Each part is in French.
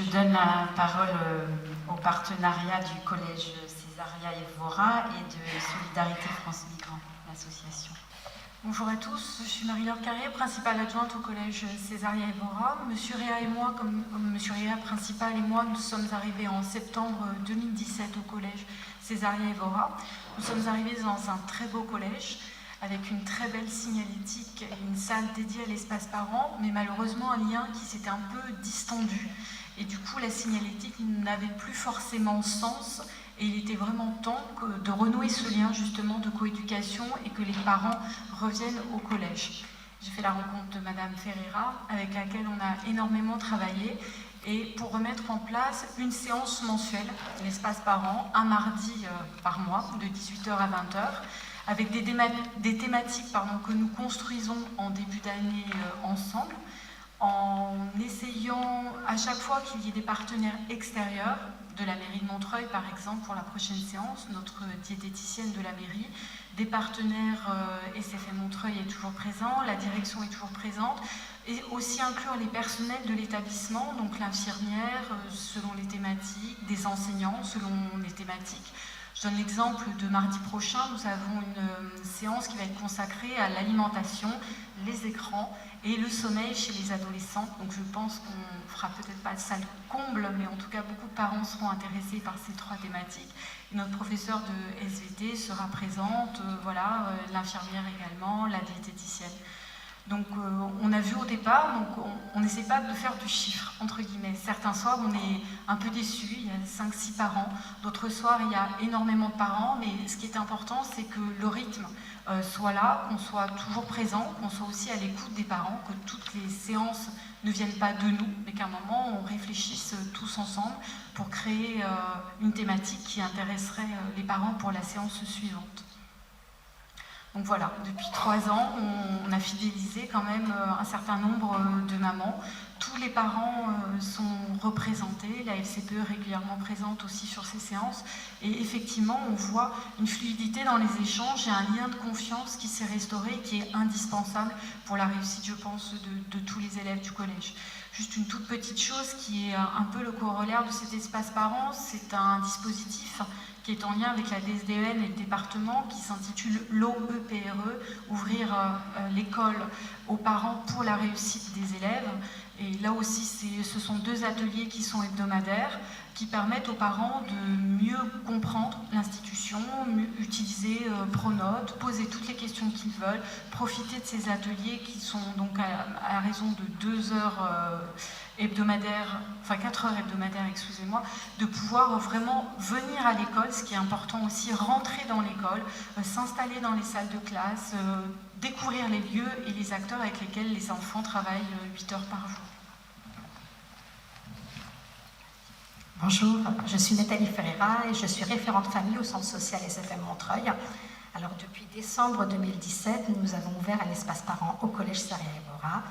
Je donne la parole au partenariat du Collège Césaria Evora et de Solidarité France Migrants, l'association. Bonjour à tous, je suis Marie-Laure Carrier, principale adjointe au Collège Césaria Evora. Monsieur Réa et moi, comme Monsieur Réa principal et moi, nous sommes arrivés en septembre 2017 au Collège Césaria Evora. Nous sommes arrivés dans un très beau collège, avec une très belle signalétique et une salle dédiée à l'espace parent, mais malheureusement un lien qui s'était un peu distendu. Et du coup, la signalétique n'avait plus forcément sens, et il était vraiment temps de renouer ce lien justement de coéducation et que les parents reviennent au collège. J'ai fait la rencontre de Madame Ferreira, avec laquelle on a énormément travaillé, et pour remettre en place une séance mensuelle, l'espace parent, un mardi par mois, de 18h à 20h, avec des thématiques que nous construisons en début d'année ensemble, en essayant à chaque fois qu'il y ait des partenaires extérieurs, de la mairie de Montreuil par exemple pour la prochaine séance, notre diététicienne de la mairie, des partenaires SFM Montreuil est toujours présent, la direction est toujours présente, et aussi inclure les personnels de l'établissement, donc l'infirmière selon les thématiques, des enseignants selon les thématiques. Je donne l'exemple de mardi prochain, nous avons une séance qui va être consacrée à l'alimentation, les écrans et le sommeil chez les adolescents. Donc je pense qu'on ne fera peut-être pas de salle comble, mais en tout cas beaucoup de parents seront intéressés par ces trois thématiques. Et notre professeur de SVT sera présente, l'infirmière également, la diététicienne. Donc on a vu au départ, donc on n'essaie pas de faire du chiffre, entre guillemets. Certains soirs, on est un peu déçus, il y a 5-6 parents. D'autres soirs, il y a énormément de parents, mais ce qui est important, c'est que le rythme soit là, qu'on soit toujours présent, qu'on soit aussi à l'écoute des parents, que toutes les séances ne viennent pas de nous, mais qu'à un moment, on réfléchisse tous ensemble pour créer une thématique qui intéresserait les parents pour la séance suivante. Donc voilà, depuis 3 ans, on a fidélisé quand même un certain nombre de mamans. Tous les parents sont représentés, la FCPE est régulièrement présente aussi sur ces séances. Et effectivement, on voit une fluidité dans les échanges et un lien de confiance qui s'est restauré et qui est indispensable pour la réussite, je pense, de tous les élèves du collège. Juste une toute petite chose qui est un peu le corollaire de cet espace parent, c'est un dispositif qui est en lien avec la DSDEN et le département, qui s'intitule l'OEPRE, ouvrir l'école aux parents pour la réussite des élèves. Et là aussi, ce sont 2 ateliers qui sont hebdomadaires, qui permettent aux parents de mieux comprendre l'institution, utiliser Pronote, poser toutes les questions qu'ils veulent, profiter de ces ateliers qui sont donc à raison de 2 heures hebdomadaires, enfin 4 heures hebdomadaires, excusez-moi, de pouvoir vraiment venir à l'école, ce qui est important aussi, rentrer dans l'école, s'installer dans les salles de classe, découvrir les lieux et les acteurs avec lesquels les enfants travaillent 8 heures par jour. Bonjour, je suis Nathalie Ferreira et je suis référente famille au centre social SFM Montreuil. Alors depuis décembre 2017, nous avons ouvert un espace parent au collège Césaria Evora.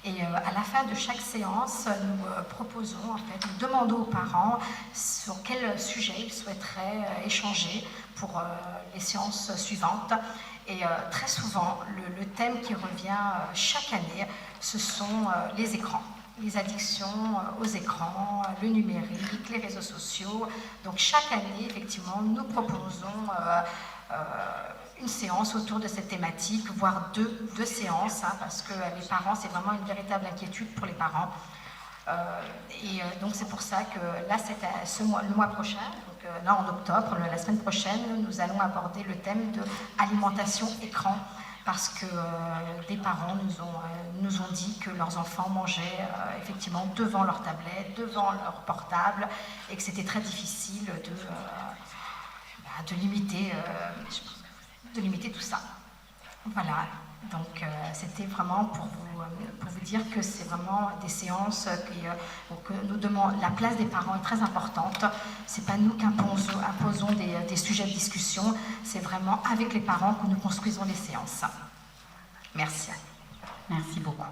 Et à la fin de chaque séance, nous proposons, nous demandons aux parents sur quel sujet ils souhaiteraient échanger pour les séances suivantes. Et très souvent, le thème qui revient chaque année, ce sont les écrans. Les addictions aux écrans, le numérique, les réseaux sociaux. Donc chaque année, effectivement, nous proposons une séance autour de cette thématique, voire deux séances, parce que les parents, c'est vraiment une véritable inquiétude pour les parents. Donc c'est pour ça que là, le mois prochain, donc là en octobre, la semaine prochaine, nous allons aborder le thème de alimentation écran, parce que des parents nous ont dit que leurs enfants mangeaient effectivement devant leur tablette, devant leur portable, et que c'était très difficile de limiter tout ça. Voilà, donc c'était vraiment pour vous dire que c'est vraiment des séances que nous demandons. La place des parents est très importante. C'est pas nous qui imposons des sujets de discussion, c'est vraiment avec les parents que nous construisons les séances. Merci. Merci beaucoup.